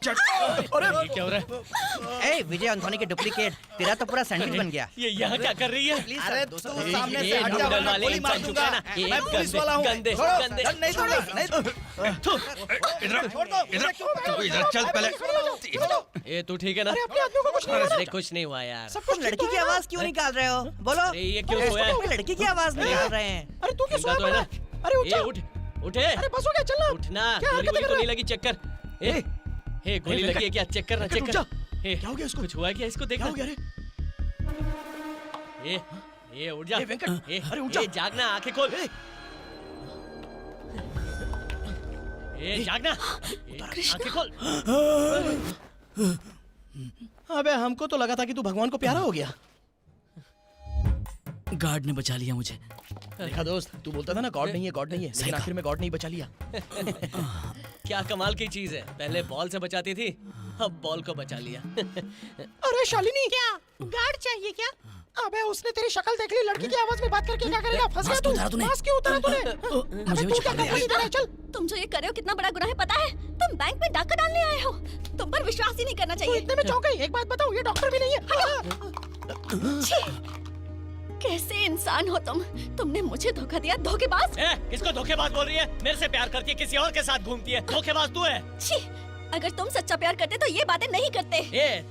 अरे ये क्या हो रहा है? ए विजय एंथोनी के डुप्लीकेट, तेरा तो पूरा सैंडविच बन गया। ये यहाँ क्या कर रही है? प्लीज अरे सर, तू दोस्तों, सामने से ये हट जा नूडल वरना वाले गोली मार इंसान दूंगा। चुका है ना। ये मैं पुलिस वाला हूँ। गंदे छोड़ो, गंदे नहीं दूंगा, नहीं इधर तू इधर चल पहले। ये तू ठीक है ना? अरे कुछ नहीं हुआ यार। सब कुछ लड़की की आवाज क्यों निकाल रहे हो? बोलो। अरे ये क्यों सोया है? कोई लड़की की आवाज निकाल रहे हैं। अरे तू क्यों जिंदा तो है ना? अरे उठ ये उठ उठे। अरे बस हो गया, चल ना। उठना। क्या गोली हरकतें गोली कर तो रहा नहीं लगी, चेक कर। हे गोली लगी है क्या? चेक करना, चेक कर। क्या हो गया इसको? कुछ हुआ है क्या? इसको देखना। क्या हो गया रे? ये उठ जा। वेंकट, अरे उठ जा। ये जागना, आंखें खोल। ये जागना, आंखें खोल। अबे हमको तो लगा था कि तू भगवान को प्यारा हो गया। गार्ड ने बचा लिया मुझे। देखा दोस्त, तू बोलता था ना गॉड नहीं है, गॉड नहीं है, लेकिन आखिर में गॉड नहीं बचा लिया। क्या कमाल की चीज है। पहले बॉल से बचाती थी, अब बॉल को बचा लिया। अरे शालिनी, क्या गार्ड चाहिए क्या? अबे उसने तेरी शक्ल देख ली, लड़की की आवाज में बात करके क्या करेगा? फंस गया मास्क तू। उतारा तूने? मास्क क्यों उतारा तूने? मुझे अबे भी तू छुपा क्या दे कंपनी दे रहा है? चल। तुम जो ये कर रहे हो कितना बड़ा गुनाह है पता है? तुम बैंक में डाका डालने आए हो। तुम पर विश्वास ही नहीं करना तू चाहिए। इतने में चौंक गई। एक बात बताऊं, ये डॉक्टर भी नहीं है। छी! कैसे इंसान हो तुम? तुमने मुझे धोखा दिया, धोखेबाज। किसको धोखेबाज बोल रही है? मेरे से प्यार करके किसी और के साथ घूमती है। धोखेबाज तू है। छी! अगर तुम सच्चा प्यार करते तो ये बातें नहीं करते।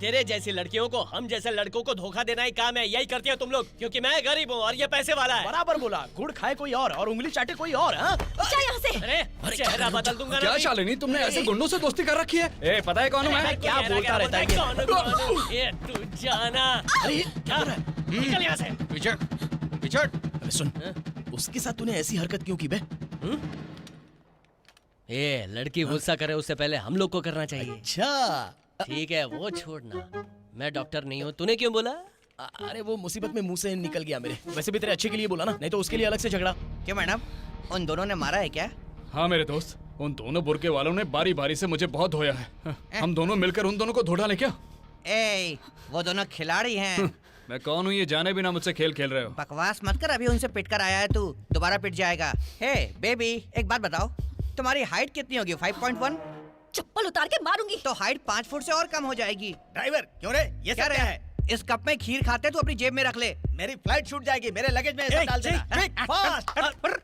तेरे जैसी लड़कियों को, हम जैसे लड़कों को धोखा देना ही काम है। यही करती है तुम लोग, क्योंकि मैं गरीब हूँ और ये पैसे वाला है। बराबर बोला, गुड़ खाए कोई और उंगली चाटे कोई और। जा यहाँ से। अरे चेहरा बदल दूंगा ना। क्या शालिनी, तुमने ऐसे गुंडों से दोस्ती कर रखी है? ए, पता है कौन हूँ मैं? क्या बोलता रहता है ये? ये तू जाना। अरे क्या हो रहा है? निकल यहाँ से। पीछे पीछे। अबे सुन, उसके साथ तूने ऐसी हरकत क्यों की बे? लड़की गुस्सा करे उससे पहले हम लोग को करना चाहिए। अच्छा, ठीक है, वो छोड़ना। मैं डॉक्टर नहीं हूँ, तूने क्यों बोला? अरे वो मुसीबत में मुंह से निकल गया मेरे। वैसे भी तेरे अच्छे के लिए बोला ना, नहीं तो उसके लिए अलग से झगड़ा। क्यों मैडम, उन दोनों ने मारा है क्या? हाँ मेरे दोस्त, उन दोनों बुरके वालों ने बारी बारी से मुझे बहुत धोया है। हम दोनों मिलकर उन दोनों को धो डालें क्या? ए, वो दोनों खिलाड़ी हैं। मैं कौन हूँ ये जाने बिना मुझसे खेल खेल रहे हो? बकवास मत कर, अभी उनसे पिट कर आया है तू, दोबारा पिट जाएगा। हे बेबी, एक बात बताओ, तुम्हारी हाइट कितनी होगी? 5.1? चप्पल उतार के मारूंगी। तो हाइट 5 फुट से और कम हो जाएगी। ड्राइवर क्यों रे? ये क्या सब रे क्या है? इस कप में खीर खाते तू अपनी जेब में रख ले। मेरी फ्लाइट छूट जाएगी, मेरे लगेज में सब डाल देना। Quick, fast.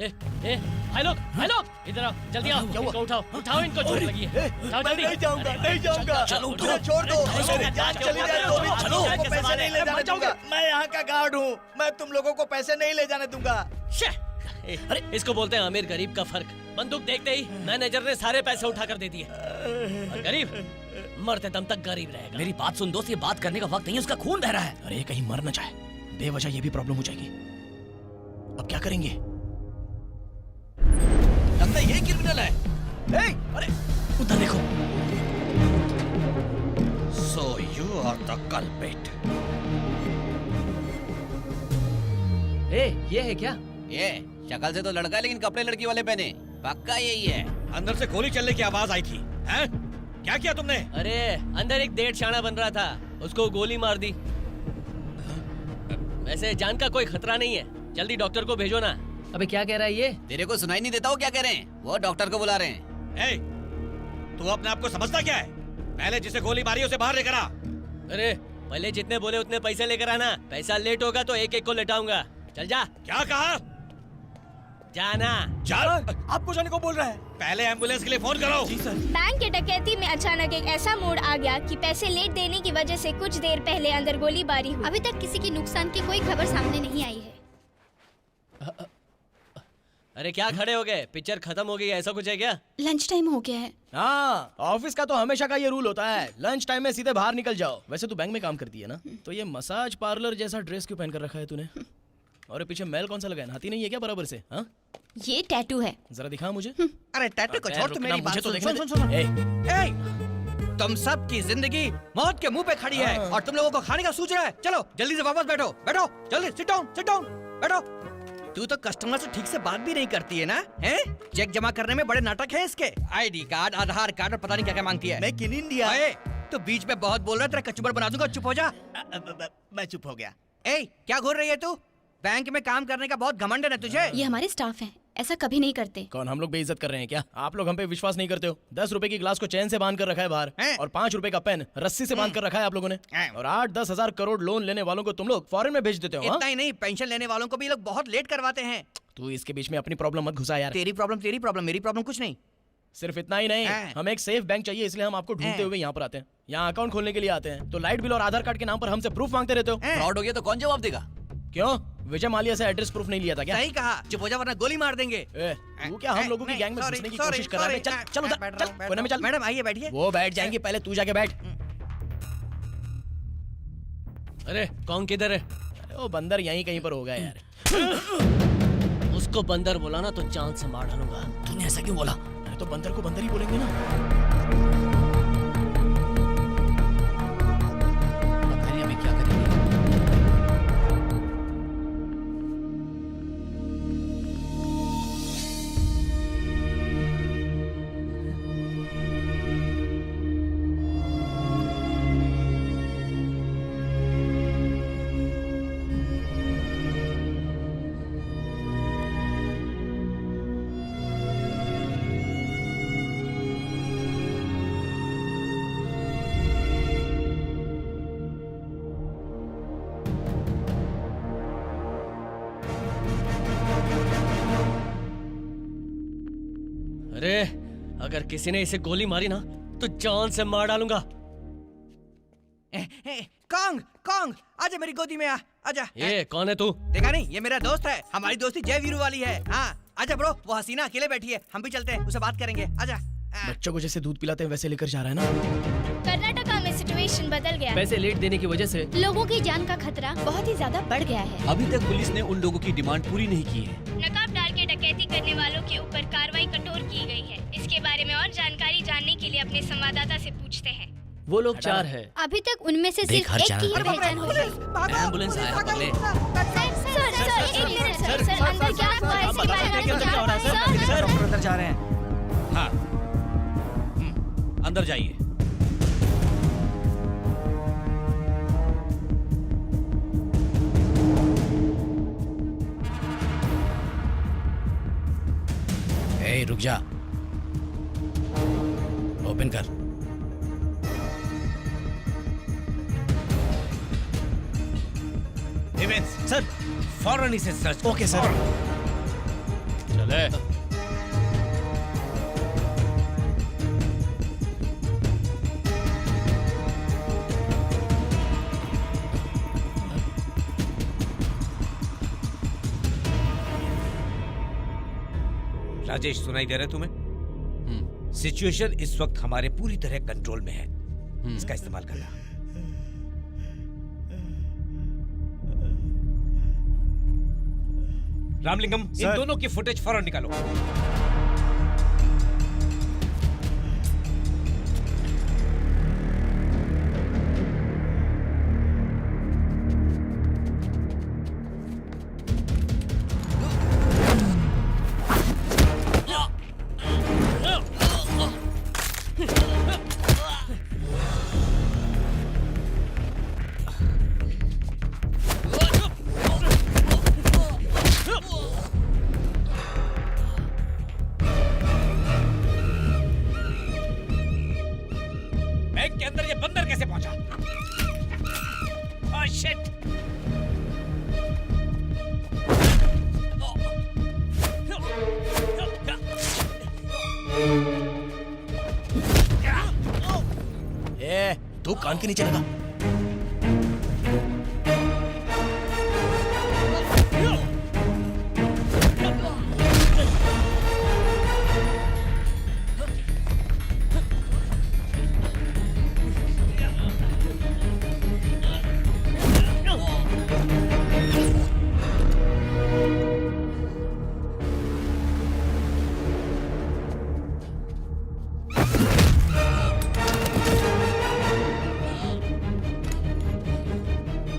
भाई लोग, इधर आओ, जल्दी आओ। इनको उठाओ इनको, चोट लगी है। उठाओ जल्दी। नहीं जाऊंगा, नहीं जाऊंगा। चलो, उठो। मुझे छोड़ दो। मेरी जान चली जाए तो भी चलो, तुमको पैसे नहीं ले जाने दूंगा। मैं यहाँ का गार्ड हूँ, मैं तुम लोगों को पैसे नहीं ले जाने दूंगा। अरे इसको बोलते हैं अमीर गरीब का फर्क। बंदूक देखते ही मैनेजर ने सारे पैसे उठा कर दे दिए। और गरीब मरते दम तक गरीब रहेगा। मेरी बात सुन दोस्त, ये बात करने का वक्त नहीं है, उसका खून बह रहा है। अरे कहीं मर न जाए, बेवजह ये भी प्रॉब्लम हो जाएगी। अब क्या करेंगे? लगता है ये क्रिमिनल है। अरे उधर देखो। So you are the culprit. ये है क्या? ये शक्ल से तो लड़का है, लेकिन कपड़े लड़की वाले पहने। पक्का यही है। अंदर से गोली चलने की आवाज आई थी। हैं? क्या किया तुमने? अरे अंदर एक डेढ़ शाना बन रहा था, उसको गोली मार दी। वैसे जान का कोई खतरा नहीं है, जल्दी डॉक्टर को भेजो ना। अबे क्या कह रहा है ये? तेरे को सुनाई नहीं देता वो क्या कह रहे हैं? वो डॉक्टर को बुला रहे हैं। ए, तू अपने आप को समझता क्या है? पहले जिसे गोली मारी उसे बाहर लेकर आ। अरे पहले जितने बोले उतने पैसे लेकर आना। पैसा लेट होगा तो एक एक को लेटाऊंगा। चल जा। क्या कहा? जाना। चल। आपको जाने को बोल रहा है। पहले एम्बुलेंस के लिए फोन करो। जी सर। बैंक के डकैती में अचानक एक ऐसा मोड़ आ गया कि पैसे लेट देने की वजह से कुछ देर पहले अंदर गोलीबारी हुई। अभी तक किसी की नुकसान की कोई खबर सामने नहीं आई है। अरे क्या खड़े हो गए? पिक्चर खत्म हो गई है, ऐसा कुछ है क्या? लंच टाइम हो गया है। हाँ, ऑफिस का तो हमेशा का ये रूल होता है, लंच टाइम में सीधे बाहर निकल जाओ। वैसे तू बैंक में काम करती है ना, तो ये मसाज पार्लर जैसा ड्रेस क्यों पहन कर रखा है तूने? और पीछे मैल कौन सा लगा है? नहाती नहीं है क्या बराबर से? हाँ, ये टैटू है। जरा दिखा मुझे। अरे टैटू को छोड़, तू मेरी बात मुझे तो सुन। देखना। सुन। ए, तुम सब की जिंदगी मौत के मुंह पे खड़ी है और तुम लोगों को खाने का सूझ रहा है। चलो जल्दी से वापस बैठो, बैठो जल्दी। सिट डाउन, बैठो। तू तो कस्टमर से ठीक से बात भी नहीं करती है ना? हैं? चेक जमा करने में बड़े नाटक है इसके। आईडी कार्ड, आधार कार्ड और पता नहीं क्या क्या मांगती है। मैं किन इंडिया। तो बीच में बहुत बोल रहा है, तेरा कचूबर बना दूंगा। चुप हो जा। मैं चुप हो गया। ए, क्या घूर रही है तू? बैंक में काम करने का बहुत घमंड है ना तुझे? ये हमारे स्टाफ हैं, ऐसा कभी नहीं करते। कौन हम लोग बेइज्जत कर रहे हैं क्या? आप लोग हम पे विश्वास नहीं करते हो? 10 रुपए की ग्लास को चैन से बांध कर रखा है बाहर, हैं? और 5 रुपए का पेन रस्सी से बांध कर रखा है आप लोगों ने, हैं? और 8-10 हजार करोड़ लोन लेने वालों को तुम लोग फॉरेन में भेज देते हो। हाँ? इतना ही नहीं, पेंशन लेने वालों को भी ये लोग बहुत लेट करवाते हैं। तू इसके बीच में अपनी प्रॉब्लम मत घुसा यार। तेरी प्रॉब्लम, मेरी प्रॉब्लम कुछ नहीं। सिर्फ इतना ही नहीं, हैं? हमें एक सेफ बैंक चाहिए, इसलिए हम आपको ढूंढते हैं? हुए यहाँ पर आते हैं। यहाँ अकाउंट खोलने के लिए आते हैं तो लाइट बिल और आधार कार्ड के नाम पर हमसे प्रूफ मांगते रहते हो। हैं? फ्रॉड हो गया तो कौन जवाब देगा? क्यों? विजय माल्या से एड्रेस प्रूफ नहीं लिया था क्या? सही कहा, चुप हो जा वरना गोली मार देंगे। ए, तू क्या हम लोगों की गैंग में घुसने की कोशिश कर रहा है? चल चल उधर, चल कोने में चल। मैडम आइए बैठिए। वो बैठ जाएंगे, पहले तू जाके बैठ। अरे कौन किधर है? अरे वो बंदर यहीं कहीं पर होगा यार। उसको बंदर बोला ना तो चांद से मार डालूंगा। तूने ऐसा क्यों बोला? अरे तो बंदर को बंदर ही बोलेंगे ना। पता नहीं हमें क्या करेंगे। अरे अगर किसी ने इसे गोली मारी ना तो जान से मार डालूंगा। कॉन्ग कॉन्ग आजा मेरी गोदी में आजा। ये कौन है तू? देखा नहीं, ये मेरा दोस्त है। हमारी दोस्ती जय वीरू वाली है। हाँ आजा ब्रो, वो हसीना अकेले बैठी है, हम भी चलते हैं, उससे बात करेंगे। आजा। बच्चों को जैसे दूध पिलाते हैं वैसे लेकर जा रहा है ना। कर्नाटका में सिचुएशन बदल गया। पैसे लेट देने की वजह से लोगों की जान का खतरा बहुत ही ज्यादा बढ़ गया है। अभी तक पुलिस ने उन लोगों की डिमांड पूरी नहीं की है। नकाब डाल के डकैती करने वालों के ऊपर कार्रवाई कठोर की गई है। इसके बारे में और जानकारी जानने के लिए अपने संवाददाता से पूछते हैं। वो लोग 4 है। अभी तक उनमें से देख, सिर्फ हर एक चैनल की ही पर पहचान हुई है। एम्बुलेंस आया, पकड़े। सर अंदर क्या हुआ है? इसके बारे में जानकारी। सर डॉक्टर अंदर जा रहे हैं। हाँ अंदर जाइए। ए, रुक जा। ओपन कर। सर फौरन इसे सर्च। Okay sir. चले। राजेश सुनाई दे रहा है तुम्हें? सिचुएशन इस वक्त हमारे पूरी तरह कंट्रोल में है, इसका इस्तेमाल करना। रामलिंगम, इन दोनों की फुटेज फौरन निकालो। बैंक के अंदर ये बंदर कैसे पहुंचा? Oh shit! ए, तू कान के नीचे लगा।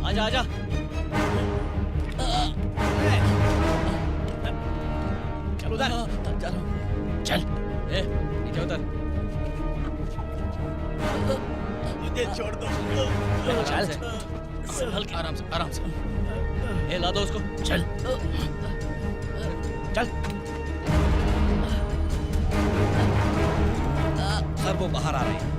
आजा आजा। चल उधर। चलो चल। ए नीचे उतर। मुझे छोड़ दो। चल संभल के। आराम से, आराम से। ए ला दो उसको। चल। चल। सर वो बाहर आ रहे हैं।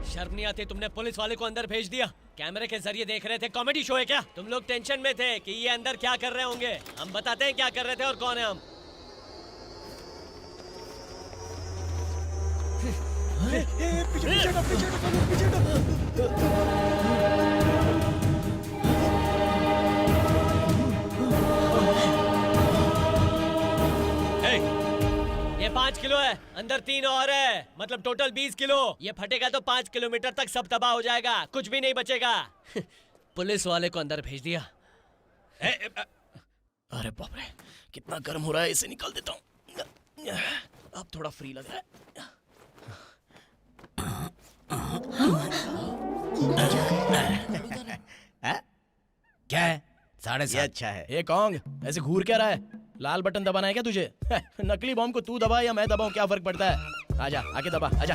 शर्म नहीं आती? तुमने पुलिस वाले को अंदर भेज दिया। कैमरे के जरिए देख रहे थे, कॉमेडी शो है क्या? तुम लोग टेंशन में थे कि ये अंदर क्या कर रहे होंगे। हम बताते हैं क्या कर रहे थे और कौन है हम। ये 5 किलो है, अंदर 3 और है, मतलब टोटल 20 किलो। ये फटेगा तो 5 किलोमीटर तक सब तबाह हो जाएगा, कुछ भी नहीं बचेगा। पुलिस वाले को अंदर भेज दिया। अरे बाप रे, कितना गर्म हो रहा है, इसे निकाल देता हूँ। अब थोड़ा फ्री लग रहा है। क्या है? 7:30। अच्छा है। ए कॉन्ग, ऐसे घूर क्या रहा है? लाल बटन दबाना है क्या तुझे? नकली बॉम्ब को तू दबा या मैं दबाऊं, क्या फर्क पड़ता है? आजा, आके दबा, आजा।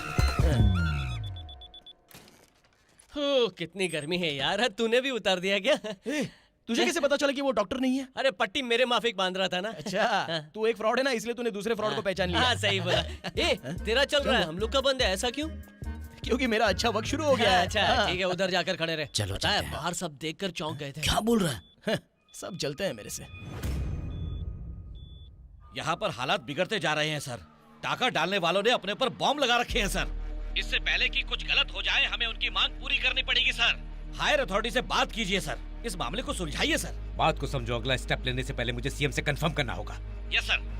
हो, कितनी गर्मी है यार, तूने भी उतार दिया क्या? ए, तुझे कैसे पता चला कि वो डॉक्टर नहीं है? अरे पट्टी मेरे माफिक बांध रहा था ना। अच्छा, तू एक फ्रॉड है ना, इसलिए तूने दूसरे फ्रॉड को पहचान लिया। हाँ सही बोला। ए, तेरा चल रहा है, हम लोग का बंद है, ऐसा क्यों? क्योंकि मेरा अच्छा वक्त शुरू हो गया है। अच्छा ठीक है, उधर जाकर खड़े रहे। चलो, पता है, चलते हैं। बाहर सब देखकर चौंक गए थे। क्या बोल रहा है? सब जलते हैं मेरे से। यहाँ पर हालात बिगड़ते जा रहे हैं सर। टाका डालने वालों ने अपने पर बॉम्ब लगा रखे हैं सर। इससे पहले कि कुछ गलत हो जाए, हमें उनकी मांग पूरी करनी पड़ेगी सर। हायर अथॉरिटी से बात कीजिए सर, इस मामले को सुलझाइए सर। बात को समझो, अगला स्टेप लेने से पहले मुझे सीएम से कंफर्म करना होगा। Yes sir.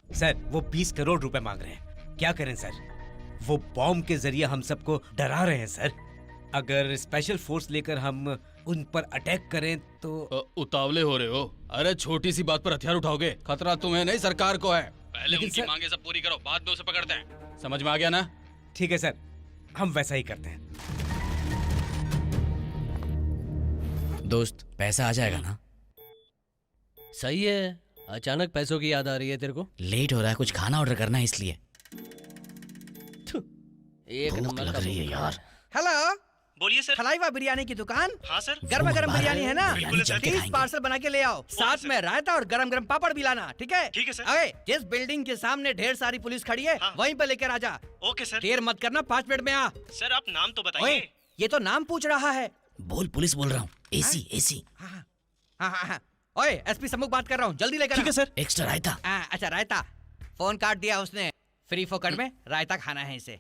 सर वो 20 करोड़ रुपए मांग रहे हैं, क्या करें सर? वो बॉम्ब के जरिए हम सबको डरा रहे हैं सर। अगर स्पेशल फोर्स लेकर हम उन पर अटैक करें तो उतावले हो रहे हो। अरे छोटी सी बात पर हथियार उठाओगे, खतरा तुम्हें नहीं सरकार को है। पहले लेकिन उनकी सर- मांगे सब पूरी करो, बाद में उसे पकड़ते हैं। समझ में आ गया ना? ठीक है सर, हम वैसा ही करते हैं। दोस्त, पैसा आ जाएगा ना? सही है, अचानक पैसों की याद आ रही है तेरे को? लेट हो रहा है, कुछ खाना ऑर्डर करना है इसलिए। एक भूख नंबर लग का रही है भूख यार। हेलो, बोलिए सर। हलाइवा बिरयानी की दुकान। हाँ सर। गर्मा गर्म बाहर बिरयानी है ना? बिरयानी चल के 30 खाएंगे। पार्सल बना के ले आओ, साथ में रायता और गरम गरम पापड़ भी लाना, ठीक है? ठीक है सर। अरे जिस बिल्डिंग के सामने ढेर सारी पुलिस खड़ी है, हाँ। वहीं पे लेकर आजा। Okay sir. देर मत करना, 5 मिनट में आ। सर आप नाम तो ओए, बताइए। ये तो नाम पूछ रहा है। बोल, पुलिस बोल रहा हूँ। AC, AC. हाँ हाँ हाँ हाँ। ओए, एसपी सम्मुख बात कर रहा हूँ, जल्दी लेकर। ठीक है सर। एक्स्ट्रा रायता। अच्छा रायता, फोन काट दिया उसने। फ्री फोकट में रायता खाना है इसे,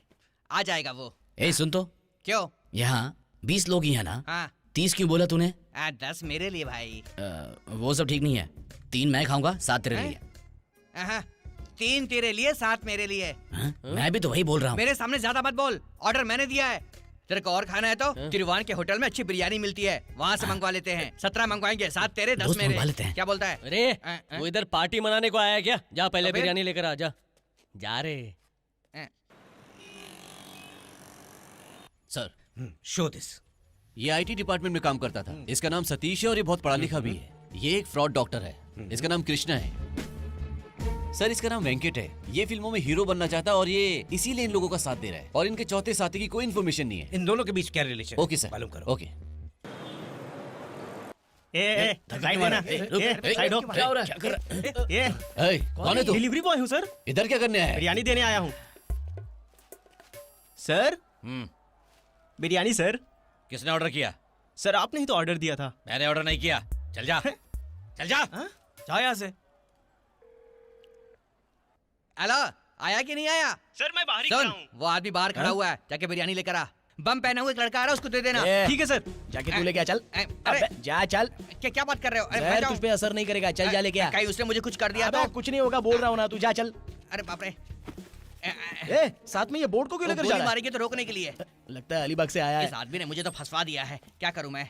आ जाएगा वो। ए सुन तो, क्यों? यहाँ 20 लोग ही हैं ना? हाँ 30 क्यों बोला तूने? 10 मेरे लिए भाई। वो सब ठीक नहीं है। 3 मैं खाऊंगा, 7 तेरे हैं? लिए। 3 तेरे लिए, 7 मेरे लिए। हाँ? मैं भी तो वही बोल रहा हूँ। मेरे सामने ज्यादा मत बोल, ऑर्डर मैंने दिया है। तेरे को और खाना है तो तिरुवान के होटल में अच्छी बिरयानी मिलती है, वहाँ से मंगवा लेते हैं। 17 मंगवाएंगे, 7 तेरे, 10 दोस्त मेरे। मंगवा लेते हैं। क्या बोलता है? अरे हाँ? वो इधर पार्टी मनाने को आया है क्या? जा पहले तो फिर? बिरयानी लेकर आ जा। जा रे। Sir, show this. ये आईटी डिपार्टमेंट में काम करता था। इसका नाम सतीश है और ये बहुत पढ़ा लिखा भी है। ये एक फ्रॉड डॉक्टर है। इसका नाम कृष्णा है। सर इसका नाम वेंकट है। ये फिल्मों में हीरो बनना चाहता है और ये इसीलिए इन लोगों का साथ दे रहा है। और इनके चौथे साथी की कोई इन्फॉर्मेशन नहीं है। इन दोनों के बीच क्या रिलेशन? ओके सर, मालूम करो। ओके। साइड देना। साइड हो। क्या हो रहा है? क्या कर रहा है? ए, कौन है तू? डिलीवरी बॉय हूँ सर। इधर क्या करने आया है? बिरयानी देने आया हूँ सर। बिरयानी सर। किसने ऑर्डर किया? सर आपने ही तो ऑर्डर दिया था। मैंने ऑर्डर नहीं किया। चल जा, चल जा। जाओ यहाँ से। हेलो, आया कि नहीं आया? सर मैं बाहर ही सुन, खड़ा हूँ। वो आदमी बाहर खड़ा हुआ है, जाके बिरयानी लेकर आ। बम पहना हुआ एक लड़का आ रहा है, उसको दे देना। ठीक है सर। जाके तू लेके आ, चल। अरे अबे, जा चल। क्या बात कर रहे हो? अरे जहर मैं जाऊं? तुझ पे असर नहीं करेगा, चल जा लेके आ। कहीं उसने मुझे कुछ कर दिया अबे, तो? कुछ नहीं होगा, बोल रहा हूँ ना, तू जा चल। अरे बाप रे, ए, साथ में ये बोर्ड को क्यों लेकर जा गोली रहा है? मारेंगे तो रोकने के लिए। लगता है अलीबाग से आया इस है। आदमी ने मुझे तो फंसवा दिया है, क्या करूं मैं?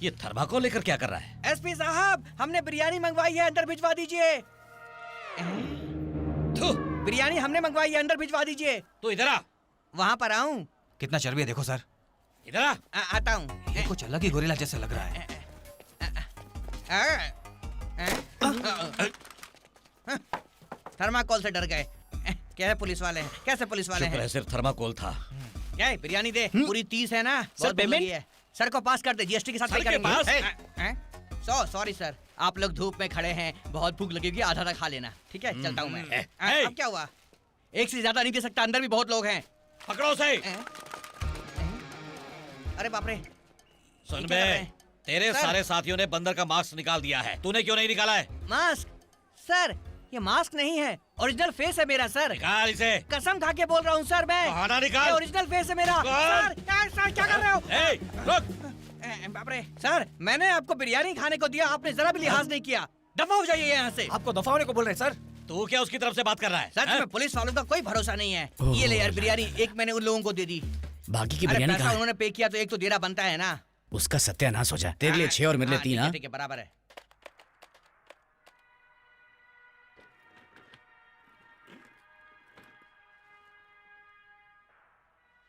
ये थर्माकोल लेकर क्या कर रहा है? एसपी साहब, हमने बिरयानी मंगवाई है, अंदर भिजवा दीजिए। बिरयानी हमने मंगवाई है, अंदर भिजवा दीजिए। तू इधर आ। वहाँ पर आऊं? कितना चर्बी है देखो सर। इधर आ। आता हूँ। कुछ अलग ही गोरिल्ला जैसा लग रहा है। थर्माकोल से डर गए। क्या है पुलिस वाले हैं? कैसे पुलिस वाले हैं? सिर्फ थर्माकोल था। क्या है बिरयानी दे, पूरी 30 है ना? बहुत भूख पेमेंट? लगी है। सर को पास कर दे, जीएसटी के साथ पे करेंगे। सॉरी सर, आप लोग धूप में खड़े हैं, बहुत भूख लगेगी, आधा आधा खा लेना। ठीक है, चलता हूँ मैं। अब क्या हुआ? एक से ज्यादा नहीं दे सकता, अंदर भी बहुत लोग हैं। पकड़ो उसे। अरे बाप रे। सुन ये बे, क्या कर रहे हैं? तेरे सर। सारे साथियों ने बंदर का मास्क निकाल दिया है, तूने क्यों नहीं निकाला है? मास्क? सर, ये मास्क नहीं है, ओरिजिनल फेस है मेरा सर। निकाल इसे। कसम खा के बोल रहा हूँ सर मैं। बहाना निकाल। ये ओरिजिनल फेस है मेरा। निकाल। सर क्या कर रहे हो? ए, रुक। बाप रे। सर, मैंने आपको बिरयानी खाने को दिया, आपने जरा भी लिहाज नहीं किया। दफा हो जाइए यहाँ से। आपको दफा होने को बोल रहे हैं सर। तू क्या उसकी तरफ से बात कर रहा है? सच में पुलिस वालों का कोई भरोसा नहीं है। ये ले यार बिरयानी, एक मैंने उन लोगों को दे दी। बाकी की अरे बिरयानी पैसा कहाँ है? उन्होंने पे किया तो एक तो देना बनता है ना। उसका सत्यानाश हो जाए। तेरे लिए 6 और मेरे लिए 3। हाँ ठीक है बराबर है।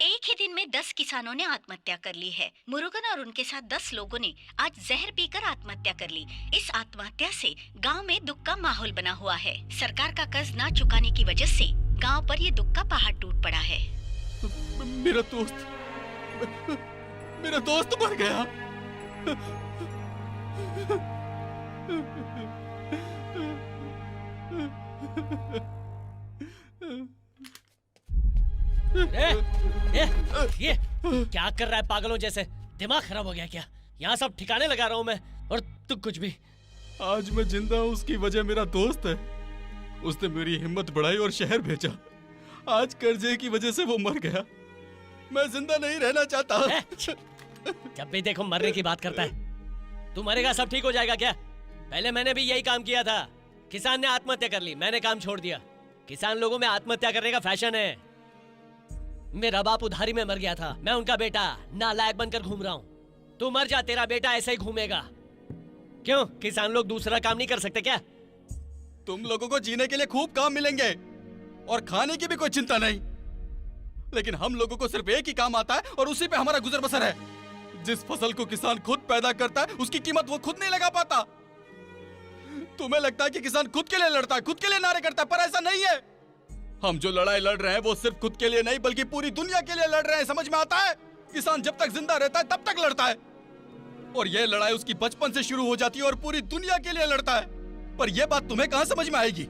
एक ही दिन में 10 किसानों ने आत्महत्या कर ली है। मुरुगन और उनके साथ 10 लोगों ने आज जहर पीकर आत्महत्या कर ली। इस आत्महत्या से गांव में दुख का माहौल बना हुआ है। सरकार का कर्ज ना चुकाने की वजह से गांव पर ये दुख का पहाड़ टूट पड़ा है। मेरा दोस्त मर गया। ये क्या कर रहा है पागलों जैसे? दिमाग खराब हो गया क्या? यहाँ सब ठिकाने लगा रहा हूँ मैं और तू कुछ भी। आज मैं जिंदा हूँ उसकी वजह मेरा दोस्त है। उसने मेरी हिम्मत बढ़ाई और शहर भेजा। आज कर्जे की वजह से वो मर गया। मैं जिंदा नहीं रहना चाहता। जब भी देखो मरने की बात करता है। तू मरेगा सब ठीक हो जाएगा क्या? पहले मैंने भी यही काम किया था। किसान ने आत्महत्या कर ली, मैंने काम छोड़ दिया। किसान लोगों में आत्महत्या करने का फैशन है। मेरा बाप उधारी में मर गया था, मैं उनका बेटा नालायक बनकर घूम रहा हूँ। तू मर जा, तेरा बेटा ऐसे ही घूमेगा। क्यों किसान लोग दूसरा काम नहीं कर सकते क्या? तुम लोगों को जीने के लिए खूब काम मिलेंगे और खाने की भी कोई चिंता नहीं, लेकिन हम लोगों को सिर्फ एक ही काम आता है और उसी पे हमारा गुजर बसर है। जिस फसल को किसान खुद पैदा करता है उसकी कीमत वो खुद नहीं लगा पाता। तुम्हें लगता है कि किसान खुद के लिए लड़ता है, खुद के लिए नारे करता है, पर ऐसा नहीं है। हम जो लड़ाई लड़ रहे हैं वो सिर्फ खुद के लिए नहीं बल्कि पूरी दुनिया के लिए लड़ रहे हैं। समझ में आता है? किसान जब तक जिंदा रहता है तब तक लड़ता है और ये लड़ाई उसकी बचपन से शुरू हो जाती है और पूरी दुनिया के लिए लड़ता है। पर यह बात तुम्हें कहां समझ में आएगी?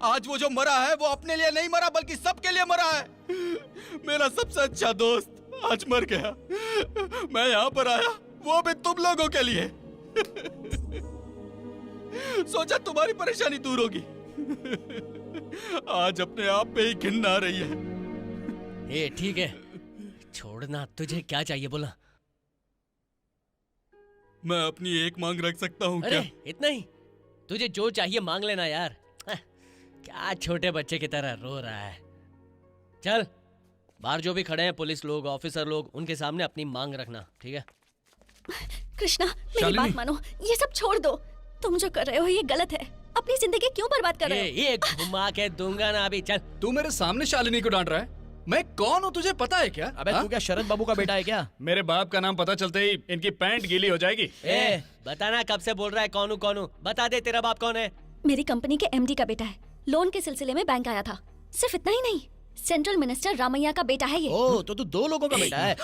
आज वो जो मरा है वो अपने लिए नहीं मरा बल्कि सबके लिए मरा है। मेरा सबसे अच्छा दोस्त आज मर गया। मैं यहाँ पर आया वो भी तुम लोगों के लिए। सोचा तुम्हारी परेशानी दूर होगी। आज अपने आप पे ही घिन आ रही है। ये ठीक है, छोड़ना। तुझे क्या चाहिए बोला? मैं अपनी एक मांग रख सकता हूँ अरे क्या? इतना ही? तुझे जो चाहिए मांग लेना यार। क्या छोटे बच्चे की तरह रो रहा है? चल बाहर जो भी खड़े हैं पुलिस लोग, ऑफिसर लोग, उनके सामने अपनी मांग रखना, ठीक है? कृष्णा मेरी बात मानो, ये सब छोड़ दो। तुम जो कर रहे हो ये गलत है। अपनी जिंदगी क्यों बर्बाद कर रहे हो? ये घुमा के दूंगा ना अभी। चल तू मेरे सामने शालिनी को डांट रहा है। मैं कौन हूँ तुझे पता है क्या? अबे तू क्या शरद बाबू का बेटा है क्या? मेरे बाप का नाम पता चलते ही इनकी पैंट गीली हो जाएगी। ए बताना कब से बोल रहा है कौन हूँ? बता दे तेरा बाप कौन है? मेरी कंपनी के एमडी का बेटा है। लोन के सिलसिले में बैंक आया था। सिर्फ इतना ही नहीं, सेंट्रल मिनिस्टर रामैया का बेटा है ये। ओ तो तू 2 लोगों का बेटा है।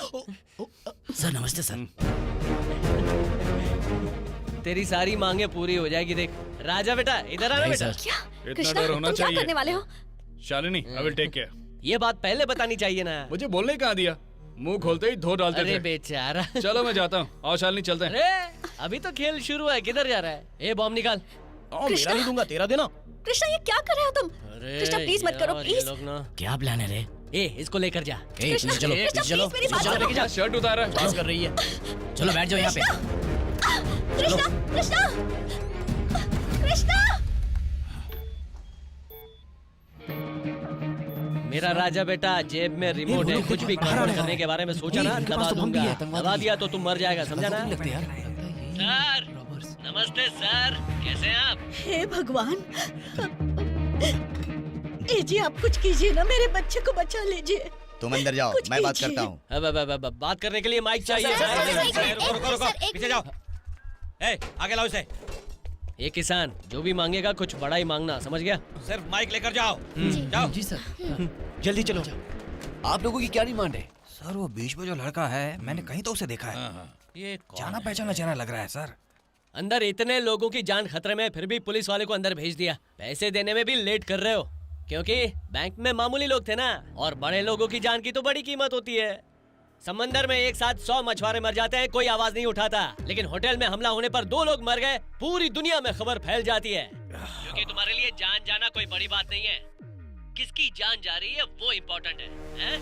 सर नमस्ते सर। तेरी सारी मांगे पूरी हो जाएगी। देख राजा बेटा, इधर आना बेटा। क्या इतना कृष्णा डर होना तुम क्या चाहिए। करने वाले हो? Shalini I will take care. ये बात पहले बतानी चाहिए ना। मुझे बोलने कहाँ दिया? मुंह खोलते ही धो डालते अरे थे। बेचारा। चलो मैं जाता हूँ। आओ शालिनी चलते हैं। अरे अभी तो खेल शुरू है, किधर जा रहा है? ए बॉम्ब निकाल। मेरा नहीं दूंगा, तेरा देना। कृष्णा ये क्या कर रहे हो तुम? कृष्णा प्लीज मत करो, प्लीज। क्या प्लान है रे? ए इसको लेकर जा। ए पीछे चलो, कृष्णा, पीछे चलो, प्लीज मेरी पीछे बात चलो, सुनो। लेके जा। शर्ट उतारा है। बस कर रही है। चलो बैठ जाओ यहाँ पे। कृष्णा कृष्णा कृष्णा मेरा राजा बेटा जेब में रिमोट है। कुछ भी गड़बड़ करने के बारे में सोचा ना, दबा दूंगा। दबा दिया तो तुम मर जाएगा, समझा ना? सर नमस्ते सर, कैसे हैं आप? हे भगवान, जी आप कुछ कीजिए ना, मेरे बच्चे को बचा लीजिए। तुम अंदर जाओ, मैं बात करता हूँ। अब बात करने के लिए माइक चाहिए। रुको, पीछे जाओ। ए आगे लाओ इसे। ये किसान जो भी मांगेगा कुछ बड़ा ही मांगना, समझ गया? सिर्फ माइक लेकर जाओ। जाओ जी सर। जल्दी चलो। आप लोगों की क्या डिमांड है? सर वो बीच में जो लड़का है मैंने कहीं तो उसे देखा है। ये जाना पहचाना चेहरा लग रहा है सर। अंदर इतने लोगों की जान खतरे में, फिर भी पुलिस वाले को अंदर भेज दिया। पैसे देने में भी लेट कर रहे हो, क्योंकि बैंक में मामूली लोग थे ना, और बड़े लोगों की जान की तो बड़ी कीमत होती है। समंदर में एक साथ 100 मछुआरे मर जाते हैं, कोई आवाज नहीं उठाता, लेकिन होटल में हमला होने पर 2 लोग मर गए, पूरी दुनिया में खबर फैल जाती है। क्योंकि तुम्हारे लिए जान जाना कोई बड़ी बात नहीं है, किसकी जान जा रही है वो इम्पोर्टेंट है?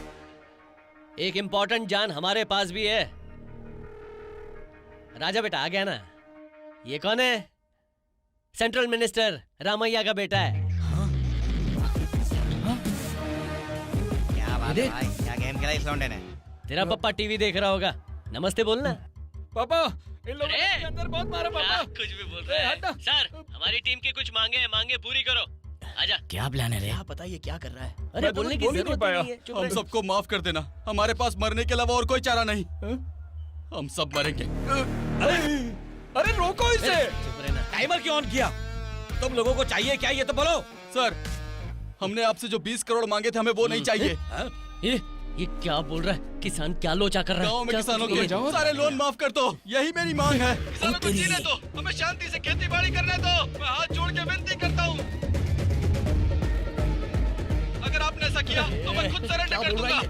एक इम्पोर्टेंट जान हमारे पास भी है। राजा बेटा आ गया ना? ये कौन है? सेंट्रल मिनिस्टर रामैया का बेटा है। क्या बात है भाई, क्या गेम खेला इस लौंडे ने? तेरा पप्पा टीवी देख रहा होगा, नमस्ते बोलना। पापा इन लोगों ने मुझे अंदर बहुत मारा पापा। कुछ भी बोल रहा है। सर हमारी टीम की कुछ मांगे पूरी करो। आजा। क्या प्लान है रे? क्या पता ये क्या कर रहा है? अरे बोलने की जरूरत नहीं है। हम सबको माफ कर देना, हमारे पास मरने के अलावा और कोई चारा नहीं। हम सब मरेंगे। अरे रोको इसे। चुप रहना। टाइमर क्यों ऑन किया? तुम लोगों को चाहिए क्या ये तो बोलो। सर हमने आपसे जो 20 करोड़ मांगे थे हमें वो नहीं चाहिए। ये क्या बोल रहा है? किसान क्या लोचा कर रहा है? गाँव में क्या किसानों सोच रहे हो? के सारे लोन माफ कर दो, यही मेरी मांग है। किसानों को जीने दो, हमें शांति से खेती बाड़ी करने दो। मैं हाथ जोड़ के विनती करता हूँ, अगर आपने ऐसा किया तो मैं खुद सरेंडर कर दूंगा।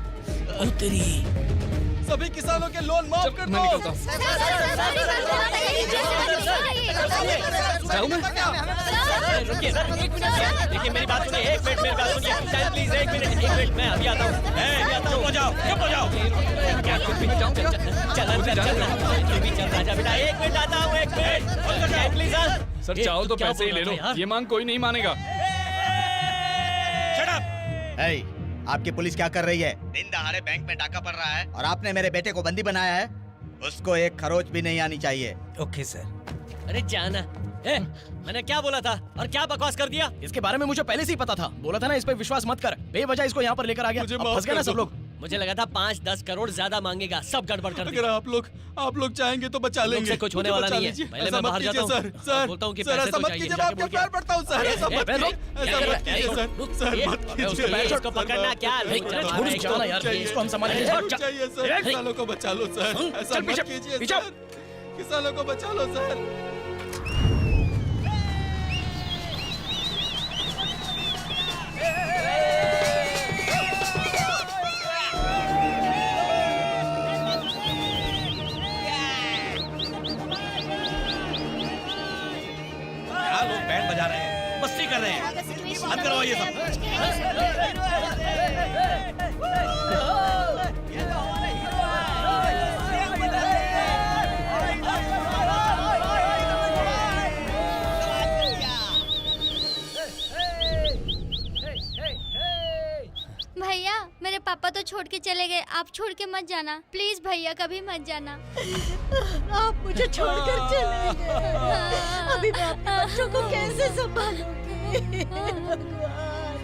सभी किसानों के लोन माफ कर दो। रुकिए सर, एक मिनट। देखिए मेरी बात सुनिए, एक मिनट मेरी बात सुनिए। सर प्लीज एक मिनट, मैं अभी आता हूँ। चुप हो जाओ। क्या चुप भी जाऊँ? चलना तू भी चल राजा बेटा। एक मिनट आता हूँ, एक मिनट प्लीज। सर चाहो तो पैसे ही ले लो, ये मांग कोई नहीं मानेगा। आपकी पुलिस क्या कर रही है? दिन दहाड़े बैंक में डाका पड़ रहा है और आपने मेरे बेटे को बंदी बनाया है। उसको एक खरोच भी नहीं आनी चाहिए। Okay sir. अरे जाना। मैंने क्या बोला था और क्या बकवास कर दिया? इसके बारे में मुझे पहले से ही पता था। बोला था ना इस पे विश्वास मत कर। बेवजह इसको यहाँ पर लेकर आ गया। मुझे अब माफ फंस गए ना कर सब दो। लोग। मुझे लगा था 5-10 करोड़ ज्यादा मांगेगा, सब गड़बड़ कर अगर दिया। आप लोग चाहेंगे तो बचा लेंगे। से कुछ होने वाला नहीं है। पहले मैं बाहर जाता हूँ, सर बोलता हूँ कि सर पैसे ऐसा तो मत चाहिए। कीजिए, मैं आपके पैर पड़ता हूँ सर। ऐसा मत कीजिए सर, मत कीजिए। इसको पकड़ना क्या? छोड़ो यार, इसको हम संभालेंगे। चाहिए सर, किसानों को बचा लो सर। ऐसा मत कीजिए सर, किसानों को बचा लो सर। लोग बैंड बजा रहे हैं, मस्ती कर रहे हैं, बंद करो ये सब। भैया मेरे पापा तो छोड़ के चले गए, आप छोड़ के मत जाना प्लीज भैया, कभी मत जाना। आप मुझे छोड़कर चले गए, अभी मैं अपने बच्चों को कैसे संभालूंगी? भगवान।